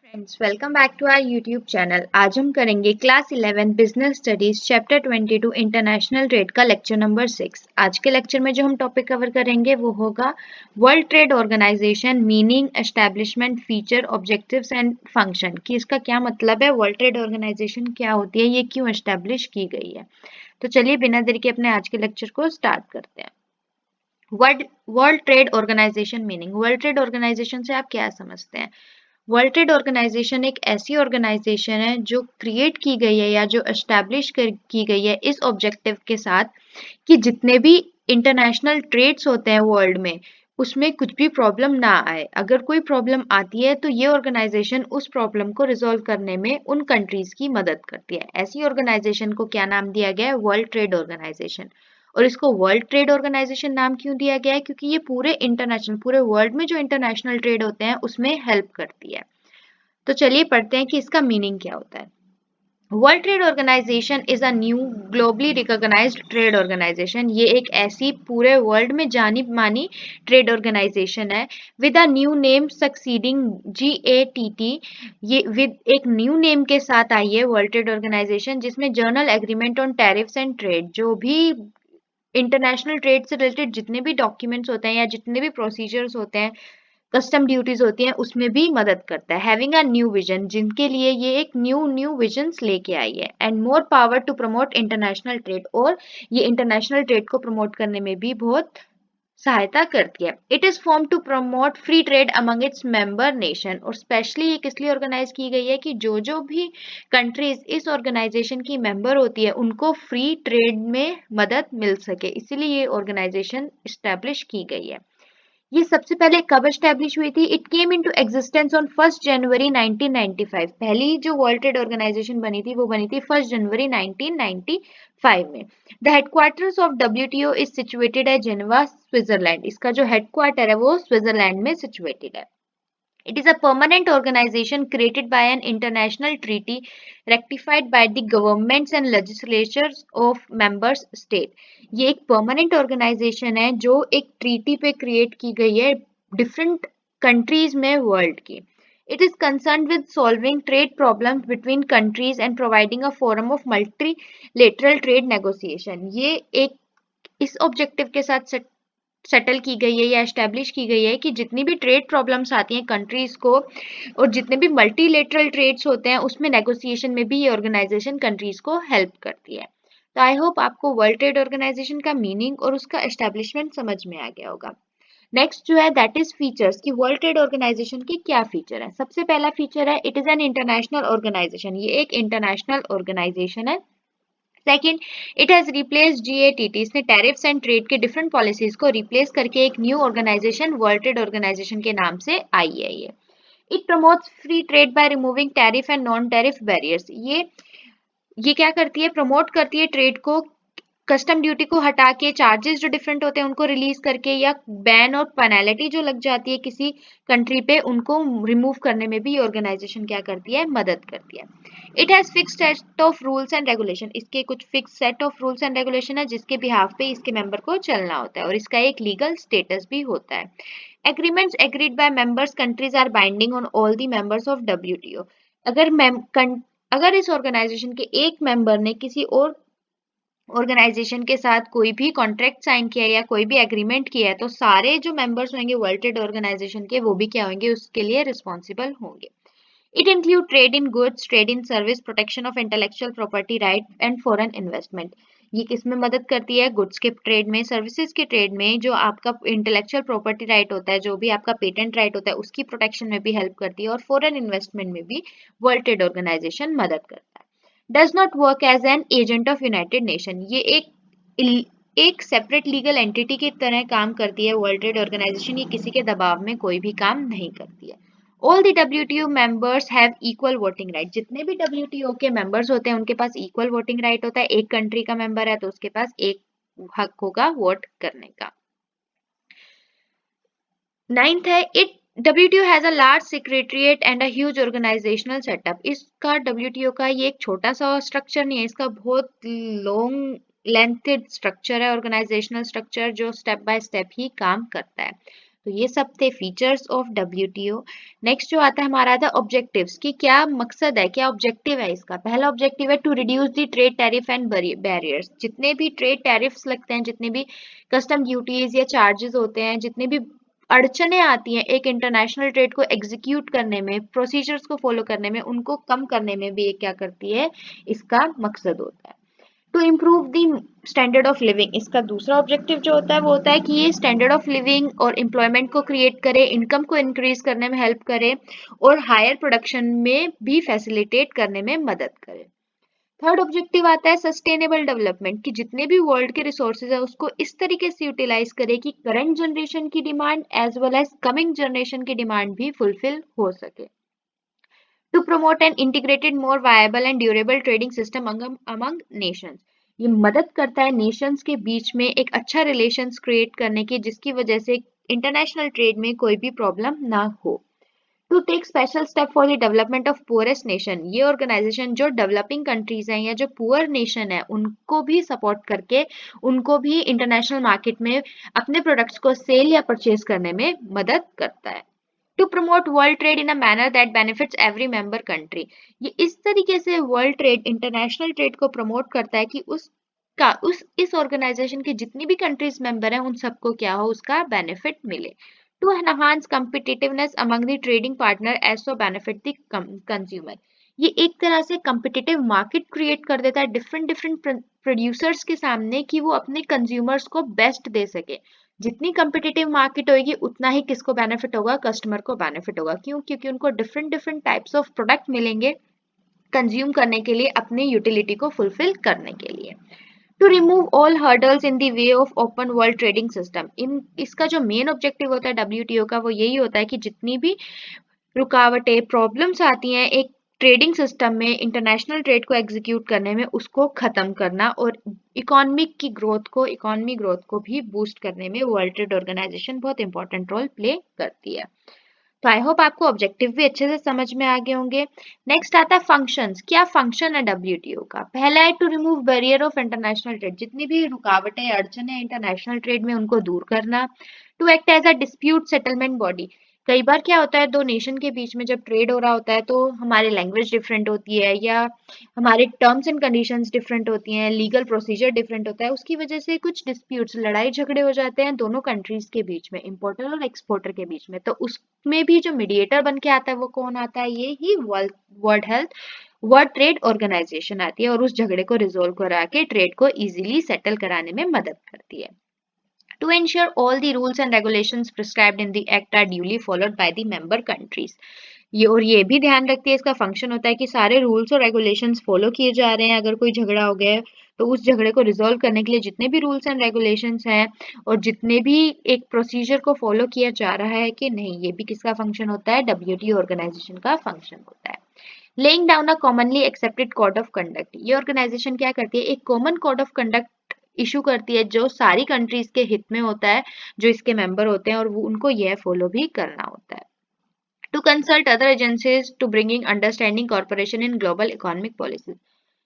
Friends welcome back to our YouTube channel. आज हम करेंगे class 11 business studies chapter 22 international trade का lecture number 6। आज के लेक्चर में जो हम टॉपिक कवर करेंगे वो होगा world trade organisation, meaning, establishment, feature, objectives and function. कि इसका क्या मतलब है, वर्ल्ड ट्रेड ऑर्गेनाइजेशन क्या होती है, ये क्यों एस्टैब्लिश की गई है। तो चलिए बिना देरी के अपने आज के लेक्चर को स्टार्ट करते हैं। World trade organisation meaning. World trade organisation से आप क्या समझते हैं? वर्ल्ड ट्रेड ऑर्गेनाइजेशन एक ऐसी ऑर्गेनाइजेशन है जो क्रिएट की गई है या जो एस्टैब्लिश की गई है इस ऑब्जेक्टिव के साथ कि जितने भी इंटरनेशनल ट्रेड्स होते हैं वर्ल्ड में उसमें कुछ भी प्रॉब्लम ना आए। अगर कोई प्रॉब्लम आती है तो ये ऑर्गेनाइजेशन उस प्रॉब्लम को रिजॉल्व करने में उन कंट्रीज की मदद करती है। ऐसी ऑर्गेनाइजेशन को क्या नाम दिया गया है? World trade organisation. और इसको वर्ल्ड ट्रेड ऑर्गेनाइजेशन नाम क्यों दिया गया है? क्योंकि ये पूरे वर्ल्ड में जो इंटरनेशनल ट्रेड होते हैं उसमें हेल्प करती है। तो चलिए पढ़ते हैं कि इसका मीनिंग क्या होता है। World trade organisation is a new globally recognised trade organisation. ये एक ऐसी पूरे वर्ल्ड में जानी मानी ट्रेड ऑर्गेनाइजेशन है with a new name succeeding GATT। ये विद एक न्यू नेम के साथ आई है वर्ल्ड ट्रेड ऑर्गेनाइजेशन, जिसमें general agreement on tariffs and trade, जो भी इंटरनेशनल ट्रेड से रिलेटेड जितने भी डॉक्यूमेंट्स होते हैं या जितने भी प्रोसीजर्स होते हैं, कस्टम ड्यूटीज होती हैं, उसमें भी मदद करता है। हैविंग अ न्यू विजन, जिनके लिए ये एक न्यू विजन्स लेके आई है। And more power to promote international trade, और ये इंटरनेशनल ट्रेड को प्रमोट करने में भी बहुत सहायता करती है। It is form to promote free trade among its member nation. और स्पेशली ये किस लिए ऑर्गेनाइज की गई है कि जो जो भी कंट्रीज इस ऑर्गेनाइजेशन की मेंबर होती है उनको फ्री ट्रेड में मदद मिल सके, इसीलिए ये ऑर्गेनाइजेशन इस्टेब्लिश की गई है। ये सबसे पहले कब एस्टैब्लिश हुई थी? It came into existence on 1 जनवरी 1995। पहली जो वर्ल्ड ट्रेड ऑर्गेनाइजेशन बनी थी वो बनी थी 1 जनवरी 1995 में। The headquarters of WTO is situated है जेनेवा, स्विट्जरलैंड। इसका जो हेडक्वार्टर है वो स्विट्जरलैंड में सिचुएटेड है। It is a permanent organization created by an international treaty rectified by the governments and legislatures of members state. ये एक permanent organization है जो एक treaty पे create की गई है different countries में world की. It is concerned with solving trade problems between countries and providing a forum of multilateral trade negotiation. ये एक इस ऑब्जेक्टिव के साथ सेटल की गई है या एस्टेब्लिश की गई है कि जितनी भी ट्रेड प्रॉब्लम्स आती हैं कंट्रीज को और जितने भी मल्टीलेटरल ट्रेड्स होते हैं उसमें नेगोशिएशन में भी ये ऑर्गेनाइजेशन कंट्रीज को हेल्प करती है। तो आई होप आपको वर्ल्ड ट्रेड ऑर्गेनाइजेशन का मीनिंग और उसका एस्टेब्लिशमेंट समझ में आ गया होगा। नेक्स्ट जो है दैट इज फीचर्स, कि वर्ल्ड ट्रेड ऑर्गेनाइजेशन के क्या फीचर है। सबसे पहला फीचर है it is an international organisation. ये एक इंटरनेशनल ऑर्गेनाइजेशन है। Second, it has replace GATT। इसने टैरिफ्स एंड ट्रेड के डिफरेंट पॉलिसीज को रिप्लेस करके एक new organisation world trade organisation के नाम से आई है ये। It promotes free trade by removing tariff and non tariff barriers. ये क्या करती है? प्रमोट करती है ट्रेड को, कस्टम ड्यूटी को हटा के चार्जेस जो डिफरेंट होते हैं उनको रिलीज करके, या बैन और पेनल्टी जो लग जाती है किसी कंट्री पे उनको रिमूव करने में भी ये ऑर्गेनाइजेशन क्या करती है? मदद करती है। It has fixed set of rules and regulation. इसके कुछ fix set of rules and regulation है जिसके बिहाफ पे इसके मेंबर को चलना होता है, और इसका एक लीगल स्टेटस भी होता है। Agreements agreed by members countries are binding on all the members of WTO। अगर इस ऑर्गेनाइजेशन के एक मेंबर ने किसी और ऑर्गेनाइजेशन के साथ कोई भी कॉन्ट्रैक्ट साइन किया या कोई भी एग्रीमेंट किया है तो सारे जो मेंबर्स होंगे वर्ल्ड ट्रेड ऑर्गेनाइजेशन के वो भी क्या होंगे? उसके लिए रिस्पॉन्सिबल होंगे। It include trade in goods, trade in service, protection of intellectual property right and foreign investment. ये किस में मदद करती है? गुड्स के ट्रेड में, सर्विसेज के ट्रेड में, जो आपका इंटेलेक्चुअल प्रॉपर्टी राइट होता है, जो भी आपका पेटेंट राइट होता है उसकी प्रोटेक्शन में भी हेल्प करती है, और फॉरेन इन्वेस्टमेंट में भी वर्ल्ड ट्रेड ऑर्गेनाइजेशन मदद करता है। Does not work as an agent of United Nation. ये एक सेपरेट लीगल एंटिटी की तरह काम करती है वर्ल्ड ट्रेड ऑर्गेनाइजेशन। ये किसी के दबाव में कोई भी काम नहीं करती है। All the WTO members have equal voting right. जितने भी WTO के मेंबर्स होते हैं उनके पास इक्वल वोटिंग राइट होता है। एक कंट्री का मेंबर है तो उसके पास एक हक होगा वोट करने का। नाइन्थ है it WTO has a large secretariat and a huge organisational setup. इसका WTO का ये एक छोटा सा स्ट्रक्चर नहीं है, इसका बहुत लॉन्ग लेंथेड स्ट्रक्चर है, ऑर्गेनाइजेशनल स्ट्रक्चर, जो स्टेप बाय स्टेप ही काम करता है। तो ये सब थे फीचर्स ऑफ WTO। नेक्स्ट जो आता है हमारा था ऑब्जेक्टिव्स, कि क्या मकसद है, क्या ऑब्जेक्टिव है इसका। पहला ऑब्जेक्टिव है to reduce the trade tariff and barriers. जितने भी ट्रेड टैरिफ्स लगते हैं, जितने भी कस्टम ड्यूटीज या चार्जेस होते हैं, जितने भी अड़चने आती हैं एक इंटरनेशनल ट्रेड को एग्जीक्यूट करने में, प्रोसीजर्स को फॉलो करने में, उनको कम करने में भी ये क्या करती है, इसका मकसद होता है। To improve the standard of living, इसका दूसरा ऑब्जेक्टिव जो होता है वो होता है कि ये स्टैंडर्ड ऑफ लिविंग और एम्प्लॉयमेंट को क्रिएट करे, इनकम को इंक्रीज करने में हेल्प करे और हायर प्रोडक्शन में भी फैसिलिटेट करने में मदद करे। थर्ड ऑब्जेक्टिव आता है सस्टेनेबल डेवलपमेंट, कि जितने भी वर्ल्ड के रिसोर्सेज है उसको इस तरीके से यूटिलाइज करे कि करंट जनरेशन की demand as well as coming generation की डिमांड भी फुलफिल हो सके। To promote an integrated more viable and durable trading system among nations, ये मदद करता है नेशंस के बीच में एक अच्छा रिलेशंस क्रिएट करने की, जिसकी वजह से इंटरनेशनल ट्रेड में कोई भी प्रॉब्लम ना हो। To take special step for the development of poorest nation, ये ऑर्गेनाइजेशन जो डेवलपिंग कंट्रीज हैं या जो पुअर नेशन है उनको भी सपोर्ट करके उनको भी इंटरनेशनल मार्केट में अपने प्रोडक्ट्स को सेल या परचेज करने में मदद करता है। To promote world trade in a manner that benefits every member country, ये इस तरीके से वर्ल्ड ट्रेड, इंटरनेशनल ट्रेड को प्रमोट करता है कि इस ऑर्गेनाइजेशन की जितनी भी कंट्रीज मेंबर हैं उन सबको क्या हो, उसका बेनिफिट मिले। To enhance competitiveness among the trading partner as so benefit the consumer, ये एक तरह से कम्पिटिटिव मार्केट क्रिएट कर देता है डिफरेंट डिफरेंट प्रोड्यूसर्स के सामने, कि वो अपने कंज्यूमर्स को बेस्ट दे सके। जितनी कम्पिटिटिव मार्केट होगी उतना ही किसको बेनिफिट होगा, कस्टमर को बेनिफिट होगा। क्यों? क्योंकि उनको different different types of product मिलेंगे कंज्यूम करने के लिए, अपने यूटिलिटी को फुलफिल करने के लिए। To remove all hurdles in the way of open world trading system, इन इसका जो मेन ऑब्जेक्टिव होता है WTO का वो यही होता है कि जितनी भी रुकावटें, प्रॉब्लम्स आती हैं एक ट्रेडिंग सिस्टम में इंटरनेशनल ट्रेड को एग्जीक्यूट करने में, उसको खत्म करना और इकोनॉमी ग्रोथ को भी बूस्ट करने में वर्ल्ड ट्रेड ऑर्गेनाइजेशन बहुत इंपॉर्टेंट रोल प्ले करती है। तो आई होप आपको ऑब्जेक्टिव भी अच्छे से समझ में आ गए होंगे। नेक्स्ट आता है फंक्शंस, क्या फंक्शन है WTO का। पहला है to remove barrier of international trade, जितनी भी रुकावटें अड़चने इंटरनेशनल ट्रेड में उनको दूर करना। To act as a dispute settlement body, कई बार क्या होता है दो नेशन के बीच में जब ट्रेड हो रहा होता है तो हमारी लैंग्वेज डिफरेंट होती है या हमारे टर्म्स एंड कंडीशंस डिफरेंट होती हैं, लीगल प्रोसीजर डिफरेंट होता है, उसकी वजह से कुछ डिस्प्यूट्स, लड़ाई झगड़े हो जाते हैं दोनों कंट्रीज के बीच में, इंपोर्टर और एक्सपोर्टर के बीच में। तो उसमें भी जो मीडिएटर बन के आता है वो कौन आता है, ये ही वर्ल्ड ट्रेड ऑर्गेनाइजेशन आती है और उस झगड़े को रिजोल्व करा के ट्रेड को इजीली सेटल कराने में मदद करती है। To ensure all the rules and regulations prescribed in the act are duly followed by the member countries, ये भी ध्यान रखती है, इसका फंक्शन होता है कि सारे रूल्स और रेगुलेशंस फॉलो किए जा रहे हैं। अगर कोई झगड़ा हो गया है तो उस झगड़े को रिजोल्व करने के लिए जितने भी रूल्स एंड रेगुलेशंस हैं और जितने भी एक प्रोसीजर को फॉलो किया जा रहा है कि नहीं, ये भी किसका फंक्शन होता है, WTO ऑर्गेनाइजेशन का फंक्शन होता है। Laying down a commonly accepted code of conduct, ये ऑर्गेनाइजेशन क्या करती है, एक common code of conduct issue करती है जो सारी कंट्रीज के हित में होता है, जो इसके मेंबर होते हैं और वो उनको यह फॉलो भी करना होता है। To consult other agencies to bringing understanding corporation in global economic policies,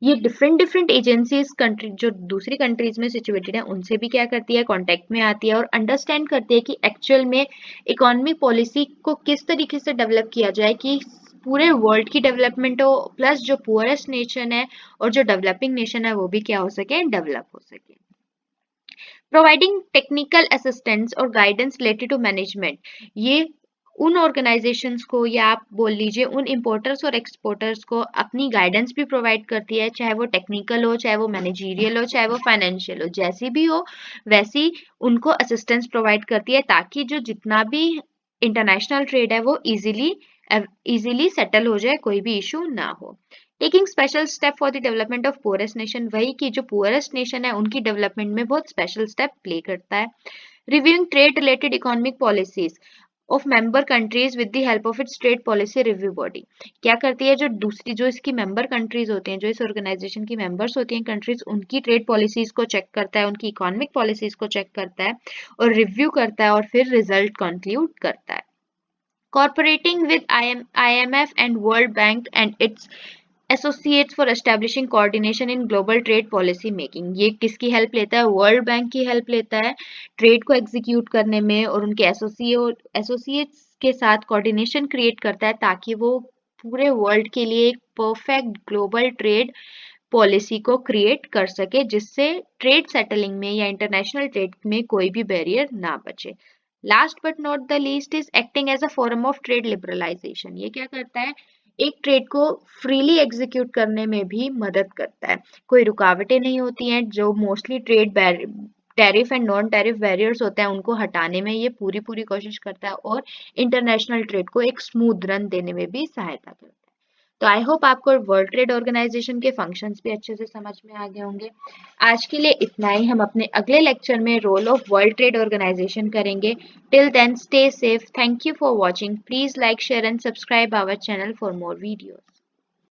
ये डिफरेंट डिफरेंट एजेंसीज कंट्री जो दूसरी कंट्रीज में सिचुएटेड है उनसे भी क्या करती है, कांटेक्ट में आती है और अंडरस्टैंड करती है कि एक्चुअल में इकोनॉमिक पॉलिसी को किस तरीके से डेवलप किया जाए कि पूरे वर्ल्ड की डेवलपमेंट हो, प्लस जो पुअरेस्ट नेशन है और जो डेवलपिंग नेशन है वो भी क्या हो सके, डेवलप हो सके। प्रोवाइडिंग टेक्निकल असिस्टेंस और गाइडेंस रिलेटेड टू मैनेजमेंट, ये उन ऑर्गेनाइजेशंस को या आप बोल लीजिए उन इंपोर्टर्स और एक्सपोर्टर्स को अपनी गाइडेंस भी प्रोवाइड करती है, चाहे वो टेक्निकल हो, चाहे वो मैनेजीरियल हो, चाहे वो फाइनेंशियल हो, जैसी भी हो वैसी उनको असिस्टेंस प्रोवाइड करती है ताकि जो जितना भी इंटरनेशनल ट्रेड है वो इजीली सेटल हो जाए, कोई भी इशू ना हो। Taking special step for the development of poorest nation, वही की जो पुअरेस्ट नेशन है उनकी डेवलपमेंट में बहुत स्पेशल स्टेप प्ले करता है। Reviewing trade related economic policies of member countries with the help of its trade policy review body, क्या करती है जो इसकी मेंबर कंट्रीज होती हैं, जो इस ऑर्गेनाइजेशन की मेंबर्स होती हैं कंट्रीज, उनकी ट्रेड पॉलिसीज को चेक करता है, उनकी इकोनॉमिक पॉलिसीज को चेक करता है और रिव्यू करता है और फिर रिजल्ट कंक्लूड करता है। Cooperating with IMF and World Bank and its associates for establishing coordination in global trade policy making. ये किसकी हेल्प लेता है? वर्ल्ड बैंक की हेल्प लेता है ट्रेड को एग्जीक्यूट करने में, और उनके एसोसिएट्स के साथ कोऑर्डिनेशन क्रिएट करता है ताकि वो पूरे वर्ल्ड के लिए एक परफेक्ट ग्लोबल ट्रेड पॉलिसी को क्रिएट कर सके, जिससे ट्रेड सेटलिंग में या इंटरनेशनल ट्रेड में कोई भी बैरियर ना बचे। Last but not the least is acting as a form of trade liberalisation. ये क्या करता है? एक ट्रेड को फ्रीली एग्जीक्यूट करने में भी मदद करता है। कोई रुकावटें नहीं होती हैं। जो mostly trade tariff and non tariff barriers होते हैं उनको हटाने में ये पूरी पूरी कोशिश करता है, और इंटरनेशनल ट्रेड को एक स्मूथ रन देने में भी सहायता करता है। तो आई होप आपको वर्ल्ड ट्रेड ऑर्गेनाइजेशन के फंक्शंस भी अच्छे से समझ में आ गए होंगे। आज के लिए इतना ही। हम अपने अगले लेक्चर में role of World trade Organization करेंगे। Till then stay safe. Thank you for watching. Please like share and subscribe our channel for more videos.